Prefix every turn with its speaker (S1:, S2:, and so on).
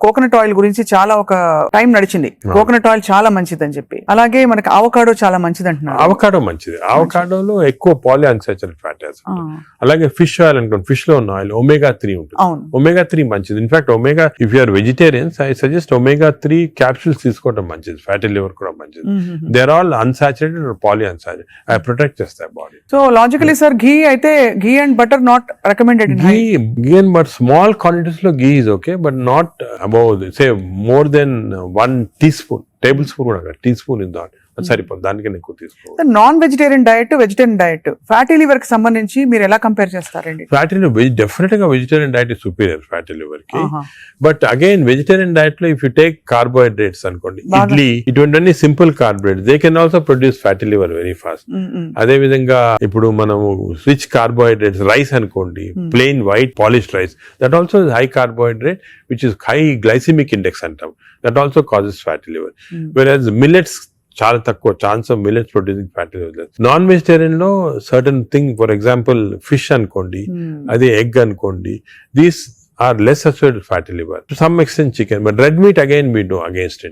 S1: Coconut oil గురించి చాలా ఒక టైం నడిచింది. కోకోనట్ ఆయిల్ చాలా మంచిది అని చెప్పి, అలాగే మనకి అవకాడో చాలా మంచిది అంటున్నారు.
S2: అవకాడో మంచిది. అవకాడోలో ఎక్కువ పాలిఅన్సాచురేటెడ్ ఫ్యాటీ యాసిడ్. అలాగే ఫిష్ ఆయిల్ అనుకోండి, ఫిష్ లో ఉన్న ఆయిల్ omega-3 ఉంటుంది. omega-3 మంచిది. In fact omega, if you are vegetarians, I suggest omega-3 capsules తీసుకోవడం మంచిది. ఫ్యాటీ లివర్ కూడా మంచిది. They are all unsaturated or polyunsaturated. అవి ప్రొటెక్ట్ చేస్తాయి body.
S1: So logically sir, ghee అయితే ghee and butter not recommended.
S2: Ghee and but small quantities లో ghee is okay, but not above say more than 1 teaspoon, table spoon కూడా tea spoon in that సరిపోతుంది. దానికన్నా ఎక్కువ తీసుకోవాలి.
S1: Non vegetarian diet, vegetarian diet, fatty liver కి సంబంధించి మీరు ఎలా కంపేర్ చేస్తారండి?
S2: ఫ్యాటీ లివర్ డెఫినెట్ గా vegetarian diet is superior fatty liver కి. బట్ అగైన్ వెజిటేరియన్ డైట్ లో ఇఫ్ యూ టేక్ కార్బోహైడ్రేట్స్ అనుకోండి, ఇడ్లీ, ఇటువంటి simple carbohydrates, they can also produce fatty liver very fast. అదే విధంగా ఇప్పుడు మనము రిచ్ కార్బోహైడ్రేట్స్, రైస్ అనుకోండి, plain white polished rice, that also high carbohydrate which is high glycemic index అంటాం, that also causes fatty liver. Whereas millets చాలా తక్కువ chance of millets producing fatty liver. Non vegetarian లో certain thing, for example fish అనుకోండి, అదే egg అనుకోండి, these are less associated with fatty liver. To some extent chicken, but red meat again we do against it.